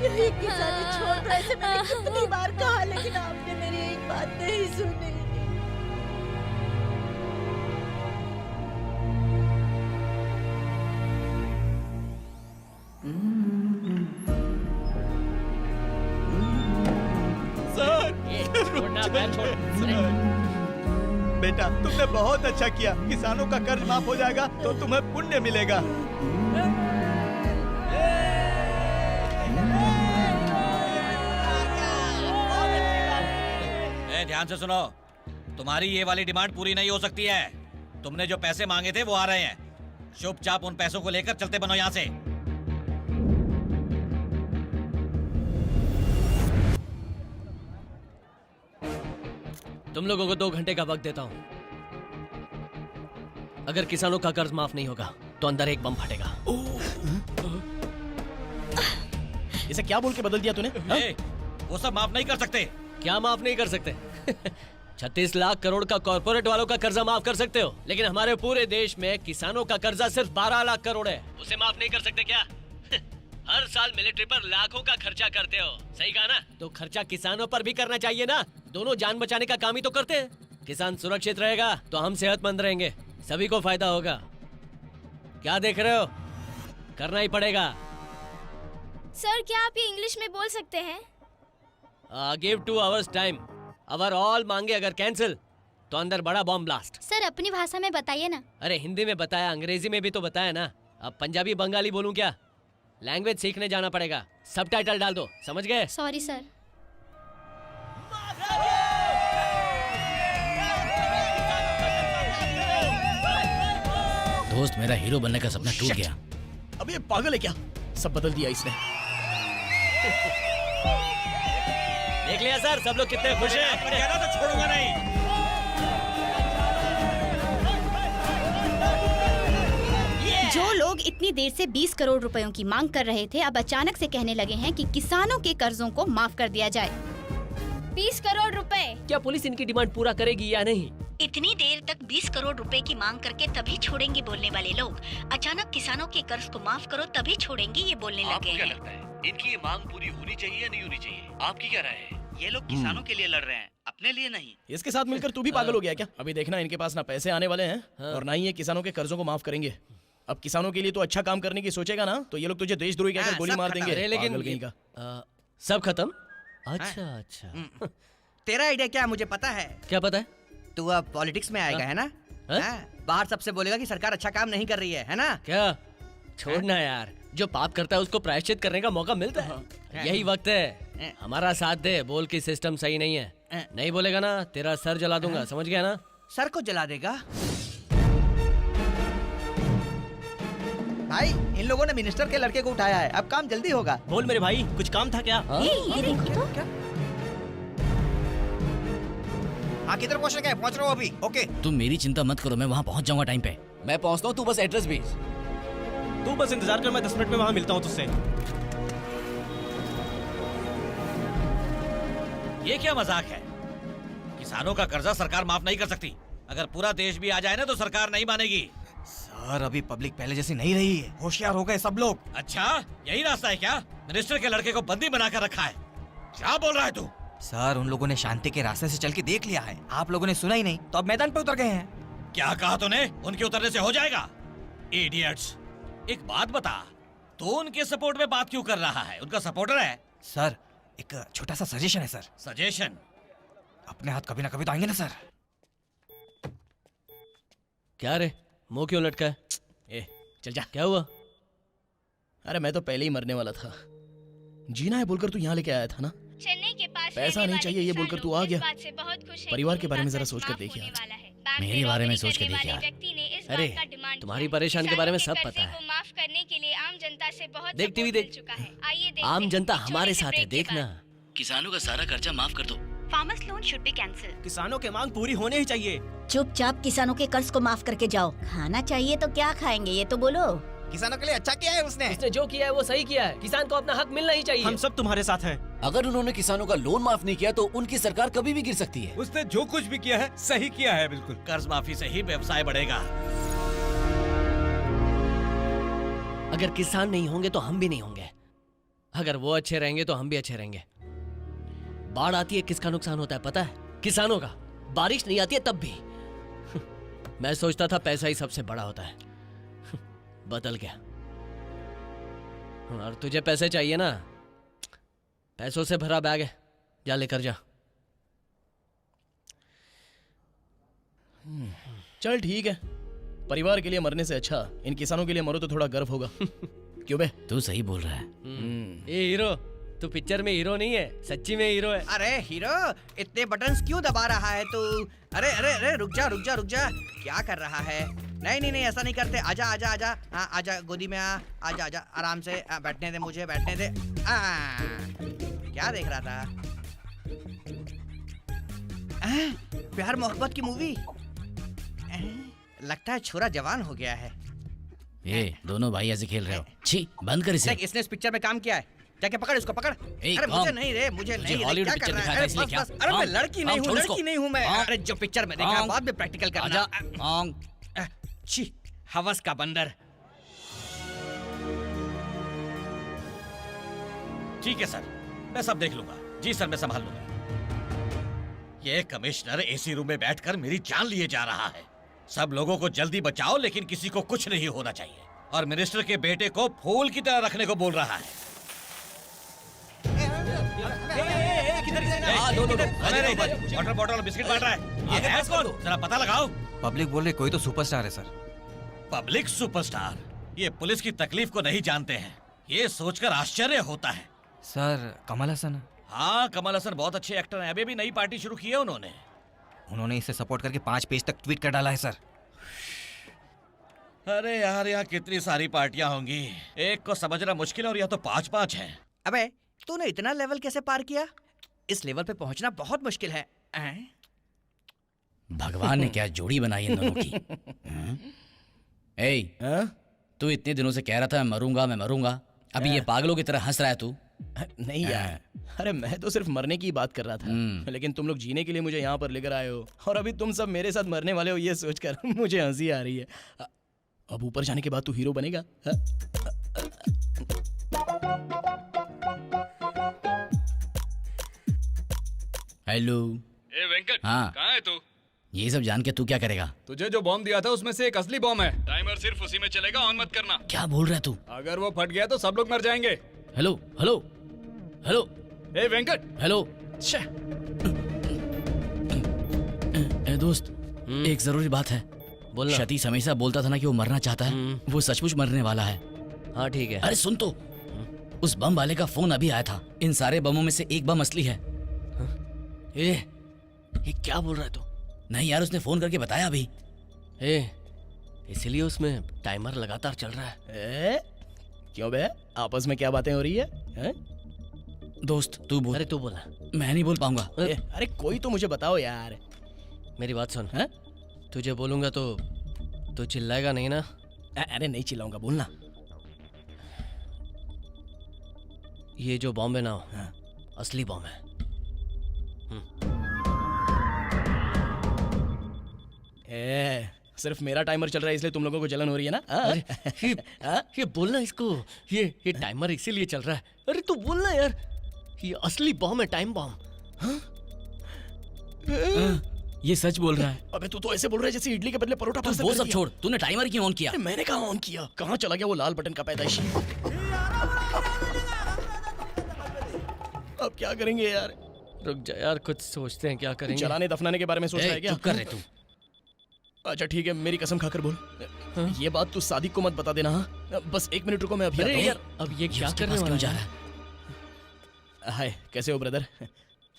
यही किसानी छोड़ दो, ऐसे मैंने कितनी बार कहा, लेकिन आपने मेरी एक बात नहीं सुनी। छोड़ना, पैर छोड़। बेटा तुमने बहुत अच्छा किया। किसानों का कर्ज माफ हो जाएगा तो तुम्हें पुण्य मिलेगा। ध्यान से सुनो, तुम्हारी ये वाली डिमांड पूरी नहीं हो सकती है। तुमने जो पैसे मांगे थे वो आ रहे हैं। चुपचाप उन पैसों को लेकर चलते बनो यहाँ से। तुम लोगों को 2 घंटे का वक्त देता हूँ। अगर किसानों का कर्ज माफ नहीं होगा तो अंदर एक बम फटेगा। इसे क्या बोल के बदल दिया तूने? वो सब माफ नहीं कर सकते। क्या माफ नहीं कर सकते? 36 लाख करोड़ का कॉर्पोरेट वालों का कर्जा माफ कर सकते हो, लेकिन हमारे पूरे देश में किसानों का कर्जा सिर्फ 12 लाख करोड़ है। उसे माफ नहीं कर सकते क्या? हर साल मिलिट्री पर लाखों का खर्चा करते हो, सही कहा ना? तो खर्चा किसानों पर भी करना चाहिए ना। दोनों जान बचाने का काम ही तो करते हैं। किसान सुरक्षित रहेगा तो हम सेहतमंद रहेंगे, सभी को फायदा होगा। क्या देख रहे हो? करना ही पड़ेगा। सर क्या आप ये इंग्लिश में बोल सकते हैं? Give 2 hours time. अवर ऑल मांगे अगर कैंसिल तो अंदर बड़ा बॉम्ब ब्लास्ट। सर अपनी भाषा में बताइए ना। अरे हिंदी में बताया, अंग्रेजी में भी तो बताया ना। अब पंजाबी बंगाली बोलूं क्या? लैंग्वेज सीखने जाना पड़ेगा। सबटाइटल डाल दो, समझ गए? Sorry sir. दोस्त मेरा हीरो बनने का सपना टूट गया। अब ये पागल है क्या? सब बदल दिया इसने। देख लिया सर, सब लोग कितने खुश हैं। तो छोड़ूंगा नहीं। जो लोग इतनी देर से 20 करोड़ रुपयों की मांग कर रहे थे, अब अचानक से कहने लगे हैं कि किसानों के कर्जों को माफ कर दिया जाए। 20 करोड़ रुपए। क्या पुलिस इनकी डिमांड पूरा करेगी या नहीं? इतनी देर तक 20 करोड़ रुपए की मांग करके तभी छोड़ेंगे बोलने वाले लोग अचानक किसानों के कर्ज को माफ करो तभी छोड़ेंगे ये बोलने लगे हैं। लगता है इनकी ये मांग पूरी होनी चाहिए या नहीं होनी चाहिए? आपकी क्या राय है? ये लोग किसानों के लिए लड़ रहे हैं, अपने लिए नहीं। इसके साथ मिलकर तू भी पागल हो गया क्या? अभी देखना, इनके पास ना पैसे आने वाले हैं और ना ही ये किसानों के कर्जों को माफ करेंगे। अब किसानों के लिए तो अच्छा काम करने की सोचेगा ना, तो ये लोग तुझे देशद्रोही कहकर गोली मार देंगे। अरे लेकिन पागल कहीं का। सब खत्म? अच्छा अच्छा। तेरा आइडिया क्या है मुझे पता है। क्या पता है? तू अब पॉलिटिक्स में आएगा, है ना? बाहर सबसे बोलेगा कि सरकार अच्छा काम नहीं कर रही है ना? क्या? छोड़ना यार, जो पाप करता है उसको प्रायश्चित करने का मौका मिलता है। यही वक्त है, हमारा साथ दे। बोल की सिस्टम सही नहीं है, नहीं बोलेगा ना तेरा सर जला दूंगा, समझ गया ना? सर को जला देगा? भाई इन लोगों ने मिनिस्टर के लड़के को उठाया है, अब काम जल्दी होगा। बोल मेरे भाई, कुछ काम था क्या? ये देखो तो। हाँ किधर पहुँच रहे? पहुँच रहा हूँ अभी। ओके तुम मेरी चिंता मत करो, मैं वहाँ पहुँच जाऊंगा टाइम पे। मैं पहुंचता हूँ, तू बस एड्रेस भेज। तू बस इंतजार कर, मैं 10 मिनट में वहाँ मिलता हूँ तुझसे। ये क्या मजाक है? किसानों का कर्जा सरकार माफ नहीं कर सकती। अगर पूरा देश भी आ जाए ना तो सरकार नहीं मानेगी। सर अभी पब्लिक पहले जैसी नहीं रही है, होशियार हो गए सब लोग। अच्छा, यही रास्ता है क्या? मिनिस्टर के लड़के को बंदी बनाकर रखा है। क्या बोल रहा है तू? सर उन लोगों ने शांति के रास्ते से चल के देख लिया है, आप लोगों ने सुना ही नहीं, तो अब मैदान पे उतर गए हैं। क्या कहा तूने? उनके उतरने से हो जाएगा? इडियट्स। एक बात बता, तू उनके सपोर्ट में बात क्यों कर रहा है? उनका सपोर्टर है? सर एक छोटा सा सजेशन है सर। सजेशन? अपने हाथ कभी ना कभी तो आएंगे ना सर। क्या रे, मुंह क्यों लटका है? ए चल जा। क्या हुआ? अरे मैं तो पहले ही मरने वाला था। जीना है बोलकर तू यहाँ लेके आया था ना। चेन्नई के पास पैसा नहीं चाहिए ये बोलकर तू आ गया। परिवार के बारे में जरा सोच कर देखिए। मेरे बारे में सोच के देखिए। अरे तुम्हारी परेशानी के बारे में सब पता है। माफ करने के लिए आम जनता से बहुत देख टीवी देख, आम जनता हमारे साथ है, देखना। किसानों का सारा खर्चा माफ कर दो। Farmers loan should be cancel. किसानों के मांग पूरी होने ही चाहिए। चुपचाप किसानों के कर्ज को माफ करके जाओ। खाना चाहिए तो क्या खाएंगे ये तो बोलो। किसानों के लिए अच्छा किया है उसने। उसने जो किया है वो सही किया है। किसान को अपना हक मिलना ही चाहिए। हम सब तुम्हारे साथ हैं। अगर उन्होंने किसानों का लोन माफ नहीं किया तो उनकी सरकार कभी भी गिर सकती है। उसने जो कुछ भी किया है सही किया है, बिल्कुल। कर्ज माफी से ही व्यवसाय बढ़ेगा। अगर किसान नहीं होंगे तो हम भी नहीं होंगे। अगर वो अच्छे रहेंगे तो हम भी अच्छे रहेंगे। बाढ़ आती है किसका नुकसान होता है पता है? किसानों का। बारिश नहीं आती है तब भी। मैं सोचता था पैसा ही सबसे बड़ा होता है, बदल गया। और तुझे पैसे चाहिए ना? पैसों से भरा बैग है, जा लेकर जा। चल ठीक है, परिवार के लिए मरने से अच्छा इन किसानों के लिए मरो तो थोड़ा गर्व होगा। क्यों बे? तू सही बोल रहा है। ए हीरो, तू पिक्चर में हीरो नहीं है, सच्ची में हीरो है। अरे हीरो, इतने बटन्स क्यों दबा रहा है तू? अरे अरे अरे रुक जा रुक जा रुक जा, क्या कर रहा है? नहीं नहीं नहीं, ऐसा नहीं करते। आजा आजा आजा, हाँ आजा, गोदी में आ, आजा आजा, आराम से बैठने दे, मुझे बैठने दे। क्या देख रहा था? प्यार मोहब्बत की मूवी। लगता है छोरा जवान हो गया है। ये दोनों भाई ऐसे खेल रहे हो? छी, बंद कर इसे। इसने इस पिक्चर में काम किया है, जाके पकड़ इसको, पकड़। अरे मुझे नहीं रे, मुझे नहीं रे, हॉलीवुड क्या पिक्चर कर रहा दिखाया है? था इसलिए क्या? अरे मैं लड़की नहीं हूँ, लड़की नहीं हूँ मैं। अरे जो पिक्चर में देखा बाद में प्रैक्टिकल करना। छी, हवस का बंदर। ठीक है सर, मैं सब देख लूंगा। जी सर, मैं संभाल लूंगा। ये कमिश्नर एसी रूम में बैठकर मेरी जान लिए जा रहा है। सब लोगों को जल्दी बचाओ, लेकिन किसी को कुछ नहीं होना चाहिए। और मिनिस्टर के बेटे को फूल की तरह रखने को बोल रहा है। वाटर बॉटल और बिस्किट बांट रहा है। ये है कौन? जरा पता लगाओ। पब्लिक बोल रही कोई तो सुपरस्टार है सर। Public superstar? ये पुलिस की तकलीफ को नहीं जानते हैं। ये सोचकर आश्चर्य होता है। सर कमल हसन। हाँ, कमल हसन बहुत अच्छे एक्टर हैं। अभी भी नई पार्टी शुरू की है उन्होंने। उन्होंने इसे सपोर्ट करके 5 पेज तक ट्वीट कर डाला है सर। अरे यार, यहाँ कितनी सारी पार्टियां होंगी, एक को समझना मुश्किल है और यह तो 5-5 हैं। अबे तूने इतना लेवल कैसे पार किया? इस लेवल पे पहुंचना बहुत मुश्किल है। भगवान ने क्या जोड़ी बनाई इन दोनों की। ए, तू इतने दिनों से कह रहा था मैं मरूंगा। अभी ये पागलों की तरह हंस रहा है तू। नहीं यार, अरे मैं तो सिर्फ मरने की बात कर रहा था, लेकिन तुम लोग जीने के लिए मुझे यहाँ पर लेकर आए हो और अभी तुम सब मेरे साथ मरने वाले हो, ये सोचकर मुझे हंसी आ रही है। अब ऊपर जाने के बाद तू हीरो बनेगा? हेलो। ए वेंकट, हाँ। कहाँ है तू? ये सब जान के तू क्या करेगा? तुझे जो बॉम्ब दिया था उसमें से एक असली बॉम्ब है। टाइमर सिर्फ उसी में चलेगा, ऑन मत करना। क्या बोल रहा है तू? अगर वो फट गया तो सब लोग मर जाएंगे। Hello hello hello. ए वेंकट। हेलो। ए दोस्त, एक जरूरी बात है। बोलना। सतीश हमेशा बोलता था ना कि वो मरना चाहता है। वो सचमुच मरने वाला है। हाँ ठीक है। अरे सुन तो, उस बम वाले का फोन अभी आया था। इन सारे बमों में से एक बम असली है। ये क्या बोल रहा है तू? नहीं यार, उसने फोन करके बताया अभी। इसीलिए उसमें टाइमर लगातार चल रहा है। क्यों बे, आपस में क्या बातें हो रही है? दोस्त तू बोल। अरे तू बोला। मैं नहीं बोल पाऊंगा। अरे कोई तो मुझे बताओ यार। मेरी बात सुन। तुझे बोलूंगा तो तू चिल्लाएगा नहीं ना? अरे नहीं चिल्लाऊंगा, बोलना। ये जो बॉम्ब है ना, असली बॉम्ब है। सिर्फ मेरा टाइमर चल रहा है इसलिए तुम लोगों को जलन हो रही है ना? अरे ये बोलना इसको। ये टाइमर इसीलिए चल रहा है। अरे तू बोलना यार, ये असली बॉम्ब है, टाइम बॉम्ब। ये सच बोल रहा है। अबे तू तो ऐसे बोल रहा है जैसे इडली के बदले परोठा पास्ता वो कर सब दिया। छोड़, तूने टाइमर क्यों ऑन किया? अरे मैंने कहाँ ऑन किया? कहाँ चला गया वो लाल बटन का पैदाइशी? अब क्या करेंगे यार? रुक जा यार, कुछ सोचते हैं क्या करेंगे। जलाने दफनाने के बारे में सोच रहा है क्या? चुप कर रहे तू। अच्छा ठीक है, मेरी कसम खाकर बोल। ये बात तू सादिक को मत बता देना। हाँ, बस 1 मिनट रुको, मैं अभी आता हूँ। यार अब ये क्या करने वाला जा रहा है? हाय, कैसे हो ब्रदर?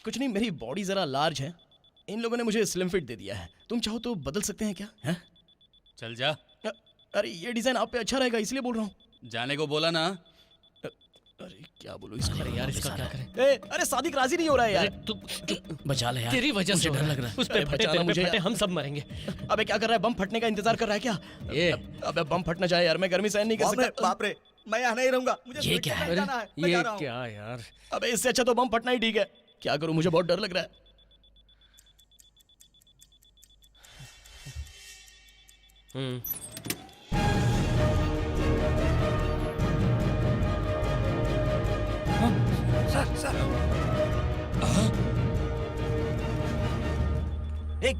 कुछ नहीं, मेरी बॉडी जरा लार्ज है, इन लोगों ने मुझे स्लिम फिट दे दिया है। तुम चाहो तो बदल सकते हैं क्या? है? चल जा। अरे ये डिजाइन आप पे अच्छा रहेगा इसलिए बोल रहा हूँ। जाने को बोला ना। अरे क्या बोलूं इसको? अरे यार इसका क्या करें? अरे सादिक राजी नहीं हो रहा है यार। तू बचा ले यार, तेरी वजह से डर लग रहा है। उस पे बचाना मुझे फटे, हम सब मरेंगे। अबे क्या कर रहा है? बम फटने का इंतजार कर रहा है क्या? अबे बम फटना चाहे यार, मैं गर्मी सहन नहीं कर सकता। बाप रे, मैं यहाँ नहीं रहूंगा। मुझे ये क्या है? ये क्या यार? अबे इससे अच्छा तो बम फटना ही ठीक है। क्या करूं, मुझे बहुत डर लग रहा है।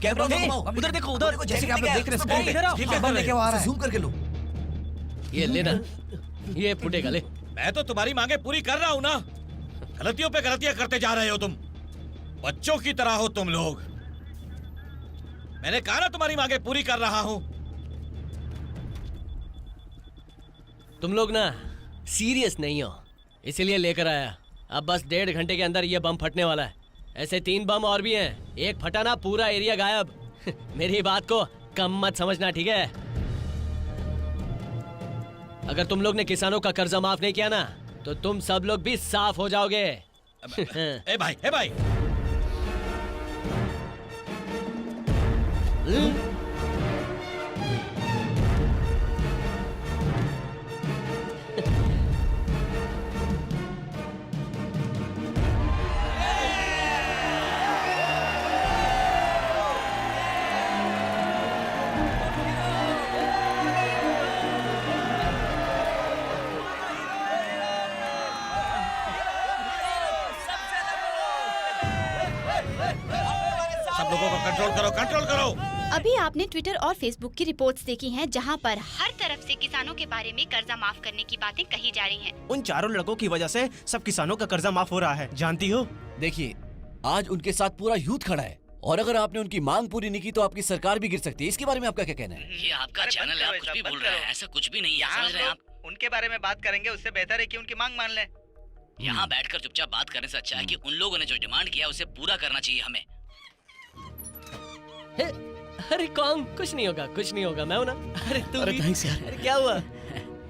कैमरा उधर देखो, उधर जैसे कि आप लोग देख रहे हैं। इधर आओ, बम लेके आ रहा है। जूम करके लो। ये लेना, ये फुटेगा। ले, मैं तो तुम्हारी मांगे पूरी कर रहा हूँ ना। गलतियों पे गलतियां करते जा रहे हो तुम। बच्चों की तरह हो तुम लोग। मैंने कहा ना तुम्हारी मांगे पूरी कर रहा हूँ। तुम लोग ना सीरियस नहीं हो, इसीलिए लेकर आया। अब बस 1.5 घंटे के अंदर ये बम फटने वाला है। ऐसे 3 बम और भी हैं, एक फटा ना पूरा एरिया गायब। मेरी बात को कम मत समझना, ठीक है? अगर तुम लोग ने किसानों का कर्जा माफ नहीं किया ना, तो तुम सब लोग भी साफ हो जाओगे। ए भाई, ए भाई। करो, कंट्रोल करो। अभी आपने ट्विटर और फेसबुक की रिपोर्ट्स देखी हैं, जहां पर हर तरफ से किसानों के बारे में कर्जा माफ करने की बातें कही जा रही हैं। उन चारों लड़कों की वजह से सब किसानों का कर्जा माफ हो रहा है, जानती हो? देखिए, आज उनके साथ पूरा यूथ खड़ा है और अगर आपने उनकी मांग पूरी नहीं की तो आपकी सरकार भी गिर सकती है। इसके बारे में आपका क्या कहना है? ये आपका चैनल है, आप कुछ भी बोल रहे हैं, ऐसा कुछ भी नहीं है, समझ रहे हैं आप? उनके बारे में बात करेंगे, उससे बेहतर है कि उनकी मांग मान लें। यहाँ बैठकर चुपचाप बात करने से अच्छा है कि उन लोगों ने जो डिमांड किया उसे पूरा करना चाहिए हमें। अरे कौन, कुछ नहीं होगा, कुछ नहीं होगा, मैं हूं ना। अरे तू अरे भी- thanks यार। अरे क्या हुआ?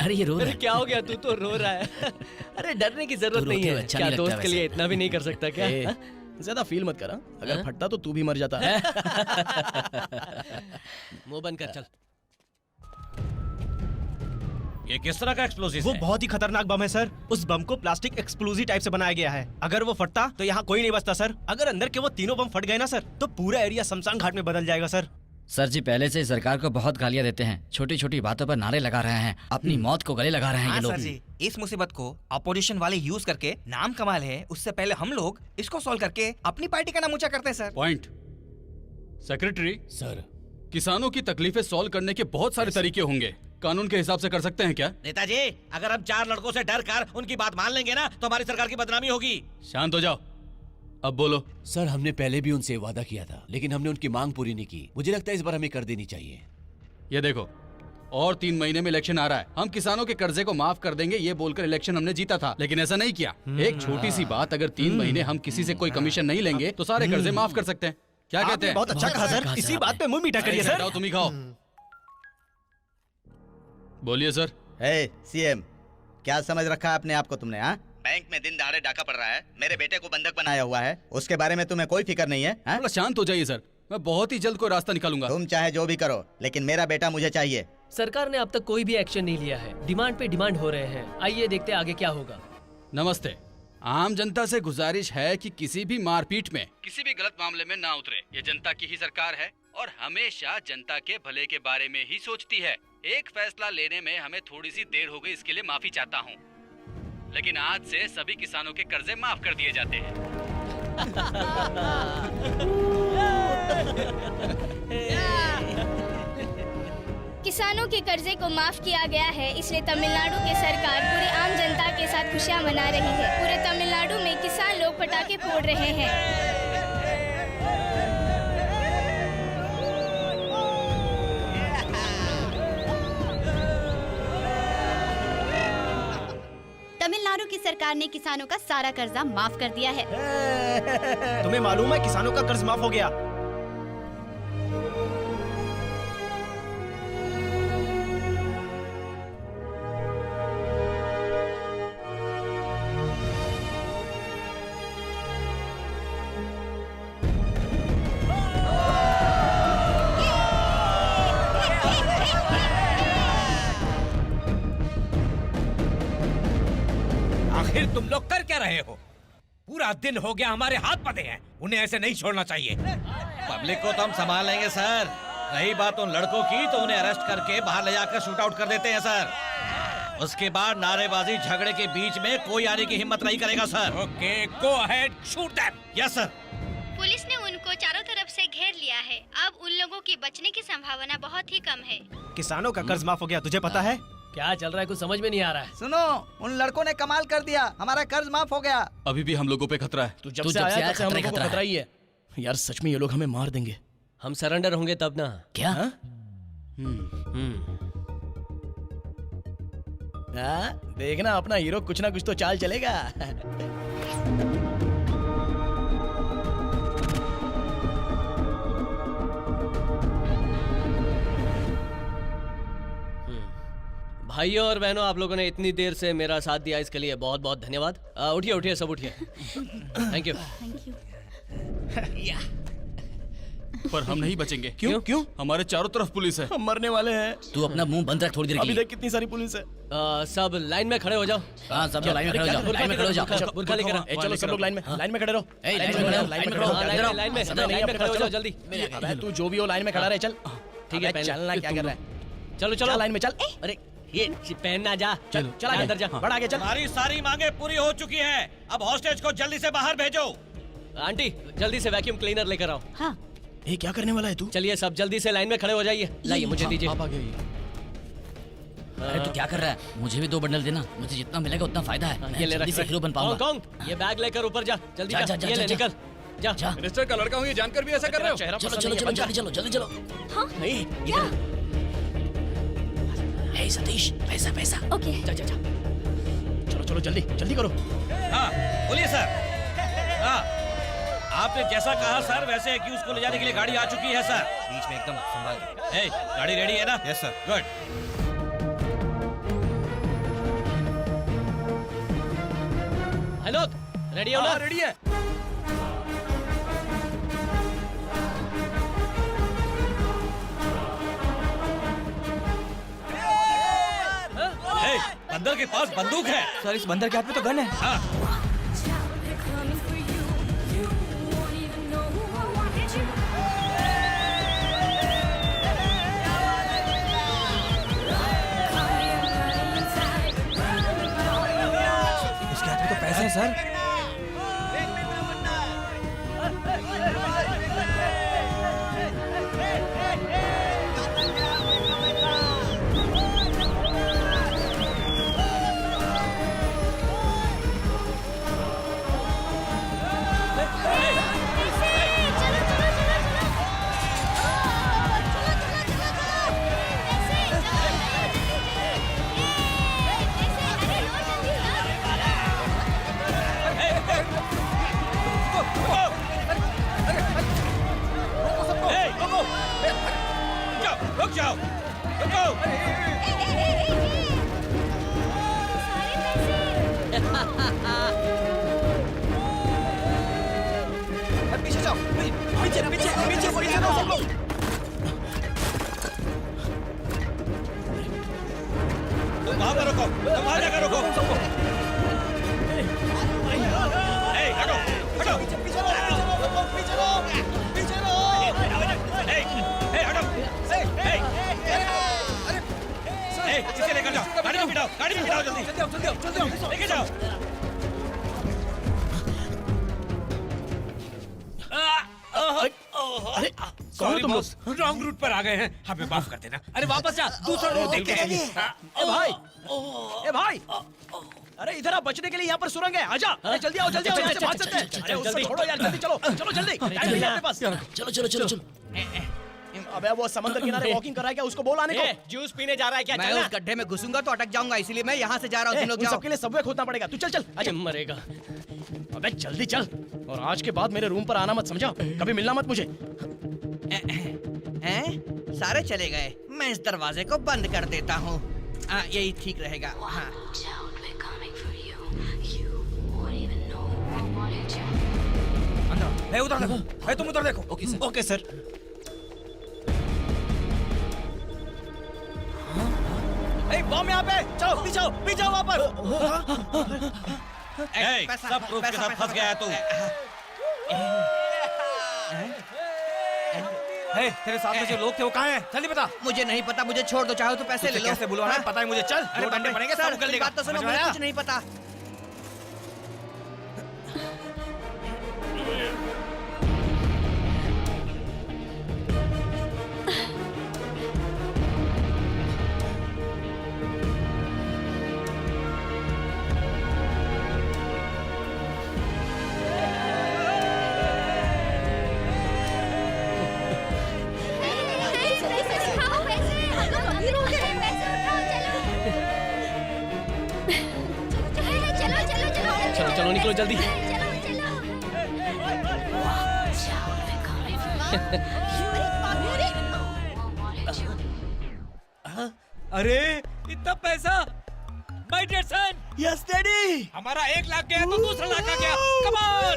अरे ये रो रहा अरे है। क्या हो गया, तू तो रो रहा है। अरे डरने की जरूरत तू नहीं रोते है। हुए अच्छा क्या नहीं लगता दोस्त के वैसे। लिए इतना भी नहीं कर सकता क्या? ए, हाँ? ज्यादा फील मत करा, अगर हाँ? फटता तो तू भी मर जाता। मुंह बंद कर, चल। ये किस तरह का एक्सप्लोसिव वो है? बहुत ही खतरनाक बम है सर। उस बम को प्लास्टिक एक्सप्लोजिव टाइप से बनाया गया है। अगर वो फटता तो यहाँ कोई नहीं बचता सर। अगर अंदर के वो तीनों बम फट गए ना सर, तो पूरा एरिया शमशान घाट में बदल जाएगा सर। सर जी पहले से सरकार को बहुत गालियां देते हैं, छोटी छोटी बातों पर नारे लगा रहे हैं, अपनी मौत को गले लगा रहे हैं ये लोग। सर जी, इस मुसीबत को अपोजिशन वाले यूज करके नाम कमाल है, उससे पहले हम लोग इसको सॉल्व करके अपनी पार्टी का नाम ऊंचा करते हैं सर। पॉइंट। सेक्रेटरी सर, किसानों की तकलीफें सॉल्व करने के बहुत सारे तरीके होंगे, कानून के हिसाब से कर सकते हैं क्या? नेताजी, अगर हम 4 लड़कों से डर कर उनकी बात मान लेंगे ना तो हमारी सरकार की बदनामी होगी। शांत हो जाओ, अब बोलो। सर हमने पहले भी उनसे वादा किया था लेकिन हमने उनकी मांग पूरी नहीं की। मुझे लगता है इस बार हमें कर देनी चाहिए। ये देखो, और 3 महीने में इलेक्शन आ रहा है, हम किसानों के कर्जे को माफ कर देंगे ये बोलकर इलेक्शन हमने जीता था, लेकिन ऐसा नहीं किया। एक छोटी सी बात, अगर 3 महीने हम किसी से कोई कमीशन नहीं लेंगे तो सारे कर्जे माफ कर सकते हैं। क्या कहते हैं? बहुत अच्छा कहा सर, इसी बात पे मुंह मीठा करिए सर। तुम ही खाओ। बोलिए सर। सीएम, क्या समझ रखा है अपने आप को तुमने? हाँ, बैंक में दिन दहाड़े डाका पड़ रहा है, मेरे बेटे को बंधक बनाया हुआ है, उसके बारे में तुम्हें कोई फिक्र नहीं है? हाँ? थोड़ा शांत हो जाइए सर, मैं बहुत ही जल्द कोई रास्ता निकालूंगा। तुम चाहे जो भी करो, लेकिन मेरा बेटा मुझे चाहिए। सरकार ने अब तक कोई भी एक्शन नहीं लिया है, डिमांड पे डिमांड हो रहे हैं। आइए देखते हैं आगे क्या होगा। नमस्ते। आम जनता से गुजारिश है कि किसी भी मारपीट में, किसी भी गलत मामले में ना उतरे। ये जनता की ही सरकार है और हमेशा जनता के भले के बारे में ही सोचती है। एक फैसला लेने में हमें थोड़ी सी देर हो गई, इसके लिए माफी चाहता हूँ, लेकिन आज से सभी किसानों के कर्जे माफ कर दिए जाते हैं। किसानों के कर्जे को माफ किया गया है, इसलिए तमिलनाडु की सरकार पूरी आम जनता के साथ खुशियां मना रही है। पूरे तमिलनाडु में किसान लोग पटाखे फोड़ रहे हैं। तमिलनाडु की सरकार ने किसानों का सारा कर्जा माफ कर दिया है। तुम्हें मालूम है किसानों का कर्ज माफ हो गया। आखिर तुम लोग कर क्या रहे हो? पूरा दिन हो गया, हमारे हाथ बंधे हैं। उन्हें ऐसे नहीं छोड़ना चाहिए। पब्लिक को तो हम संभाल लेंगे सर। रही बात उन लड़कों की तो उन्हें अरेस्ट करके बाहर ले जाकर शूट आउट कर देते हैं सर। उसके बाद नारेबाजी झगड़े के बीच में कोई आने की हिम्मत नहीं करेगा sir. Okay, go ahead, shoot them. Yes sir. Police ने उनको चारों तरफ से घेर लिया है। अब उन लोगों की बचने की संभावना बहुत ही कम है। किसानों का कर्ज माफ हो गया, तुझे पता है? क्या चल रहा है, कुछ समझ में नहीं आ रहा है। सुनो, उन लड़कों ने कमाल कर दिया, हमारा कर्ज माफ हो गया। अभी भी हम लोगों पे खतरा है। तू जब से आया तब से हम लोगों को खतरा ही है। यार सच में ये लोग हमें मार देंगे। हम सरेंडर होंगे तब ना। क्या? देखना अपना हीरो कुछ ना कुछ तो चाल चलेगा। भाइयों और बहनों, आप लोगों ने इतनी देर से मेरा साथ दिया, इसके लिए बहुत बहुत धन्यवाद। उठिए उठिए, सब उठिए। Thank you. पर हम नहीं बचेंगे। क्यों? क्यों? हमारे चारों तरफ पुलिस है। हम मरने वाले हैं। तू अपना मुंह बंद रख थोड़ी देर के अभी लिए। देख कितनी सारी पुलिस है। सब लाइन में खड़े हो जाओ। हाँ, सब लोग लाइन में खड़े हो जाओ, लाइन में खड़े हो जाओ। बुरखा लेकर आओ। ए, चलो सब लोग लाइन में खड़े रहो। लाइन में खड़े हो, लाइन में खड़े हो, हाँ, इधर आओ। लाइन में खड़े हो जाओ जल्दी। अबे तू जो भी हो लाइन में खड़ा रहे, चल। ठीक है, अबे चलना क्या कर रहा है? चलो चलो लाइन में चल। अरे ये पहनना जा। चल चल आगे, अंदर जा। बढ़ आगे चल। हमारी सारी मांगे पूरी हो चुकी हैं। अब हॉस्टेज को जल्दी से बाहर भेजो। आंटी जल्दी से वैक्यूम क्लीनर लेकर आओ। हाँ, ए क्या करने वाला है तू? चलिए सब जल्दी से लाइन में खड़े हो जाइए। लाइए मुझे दीजिए। आप आगे आइए। अरे तू क्या कर रहा है? मुझे भी 2 बंडल देना, मुझे जितना मिलेगा उतना फायदा है। मैं ये ले जल्दी से हीरो बन पाऊंगा। कौन ये बैग लेकर ऊपर जा जल्दी जा, जा, जा, ये जा, ले जा। निकल जा। जा। मिनिस्टर का लड़का हूँ ये जानकर भी ऐसा कर रहे हो? चेहरा चलो पसंद चलो नहीं है, चलो बन जा। जल्दी चलो जल्दी चलो। हाँ? नहीं इधर। ए सतीश पैसा पैसा। ओके। जा जा जा। चलो चलो जल्दी जल्दी करो। हाँ बोलिए सर। हाँ आपने जैसा कहा सर वैसे एक्यूज को ले जाने के लिए गाड़ी आ चुकी है सर। बीच में एकदम संभाल। ए, गाड़ी रेडी है ना? Yes sir. Good. Hello ready हो ना? रेडी है। ए, बंदर के पास बंदूक है। सर इस बंदर के हाथ में तो गन है। हाँ इसके हाथ में तो पैसे हैं सर। रुक जाओ रुको। पीछे जाओ, पीछे पीछे पीछे पीछे सब लोग। तुम वहां पर रुको, तुम वहां जाकर रुको। ए, हटो हटो। पीछे रहो, पीछे रहो, पीछे रहो। ए, ए, हटो। ए, इसे लेकर जाओ, गाड़ी में बिठाओ जल्दी। जल्दी आओ। लेके जाओ। अरे कौन हो तुम लोग? रॉन्ग रूट पर आ गए हैं, हमें माफ कर देना। अरे वापस जा, दूसरा रूट देख के। ए भाई अरे इधर आ, बचने के लिए यहाँ पर सुरंग है। आजा अरे जल्दी आओ जल्दी आओ, यहाँ से भाग सकते हैं। अरे उसको छोड़ो यार, जल्दी चलो चलो जल्दी। टाइम नहीं है अपने पास। चलो चलो चलो चलो। अबे वो समंदर किनारे वॉकिंग कर रहा है क्या? उसको बोल आने को। जूस पीने जा रहा है क्या? मैं चलना। उस गड्ढे में घुसूंगा तो अटक जाऊंगा, इसीलिए मैं यहाँ से जा रहा हूँ। तुम लोग उन जाओ। सबके लिए सबवे खोदना पड़ेगा। तू चल चल। अच्छा मरेगा। अबे जल्दी चल, और आज के बाद मेरे रूम पर आना मत, समझा? कभी मिलना मत मुझे। हैं? सारे चले गए, मैं इस दरवाजे को बंद कर देता हूँ। यही ठीक रहेगा। हाँ। उधर देखो, तुम उधर देखो। Okay sir. बॉम्ब यहाँ पे। चलो पीछे आओ वहाँ पर। ए, सब प्रूफ के साथ फंस गया है तू। तेरे साथ में जो लोग थे वो कहाँ हैं? जल्दी बता। मुझे नहीं पता, मुझे छोड़ दो, चाहो तो पैसे ले लो। कैसे बुलवाना है? पता है मुझे। चल, अरे दो डंडे पड़ेंगे, सर, सब कर मेरी देगा। बात तो सुनो, समझ में मुझे आया? कुछ नहीं पता। चलो चलो निकलो जल्दी। अरे इतना पैसा, my dear son. Yes daddy. हमारा 1 लाख गया तो दूसरा लाख आ गया। कम ऑन,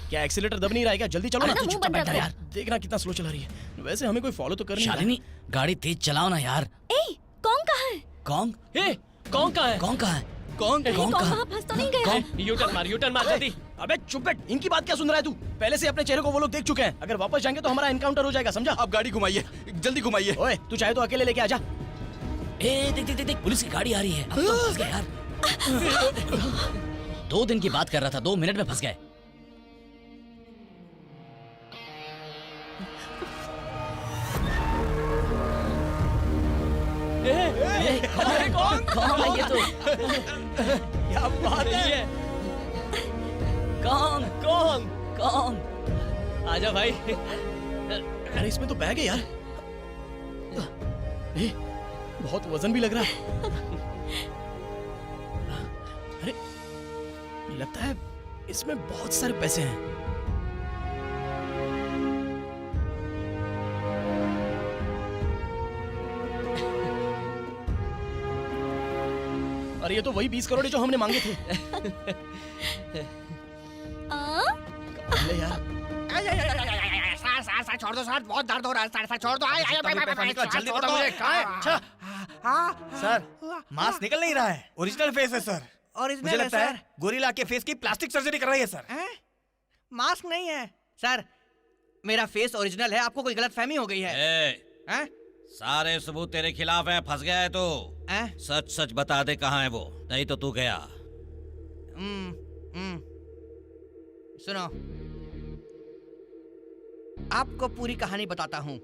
क्या एक्सीलेटर दब नहीं रहा है क्या? जल्दी चलो ना। तू चुपचाप बैठ जा यार। देखना कितना स्लो चला रही है। वैसे हमें कोई फॉलो तो कर नहीं रहा है। शालिनी गाड़ी तेज चलाओ ना यार। ए, कौन कहाँ है? कौन ए, कौन कहाँ है? कौन कहाँ है? कौन कौन कहाँ? वहाँ फंस तो नहीं गया? यूटर्न मार जल्दी। अबे चुप बैठ, इनकी बात क्या सुन रहा है तू? पहले से अपने चेहरे को वो लोग देख चुके हैं। अगर वापस जाएंगे तो हमारा एनकाउंटर हो जाएगा, समझा? आप गाड़ी घुमाइए, जल्दी घुमाइए। ओए तू चाहे तो अकेले लेके आ जा। ए देख देख देख, पुलिस की गाड़ी आ रही है। अब तो फंस गए यार। 2 दिन की बात कर रहा था, 2 मिनट में फंस गए। कौन है ये तो? क्या बात है? कौन कौन कौन? आजा भाई। अरे इसमें तो बैग है यार। ए, बहुत वजन भी लग रहा है। अरे लगता है इसमें बहुत सारे पैसे हैं। अरे ये तो वही 20 करोड़ है जो हमने मांगे थे। ले यार। सर छोड़ दो सर, बहुत दर्द हो रहा है सर, छोड़ दो। जल्दी बताओ मुझे कहाँ है? सर मास्क निकल नहीं रहा है। ओरिजिनल फेस है सर। मुझे लगता है गोरिल्ला के फेस की प्लास्टिक सर्जरी कर रही है सर। मास्क नहीं है सर, मेरा फेस ओरिजिनल है, आपको कोई गलतफहमी हो गई है। हैं? सारे सबूत तेरे खिलाफ हैं, फंस गया है तो। सच सच बता दे कहाँ है वो, नहीं तो तू गया। सुनो, आपको पूरी कहानी बताता हूँ।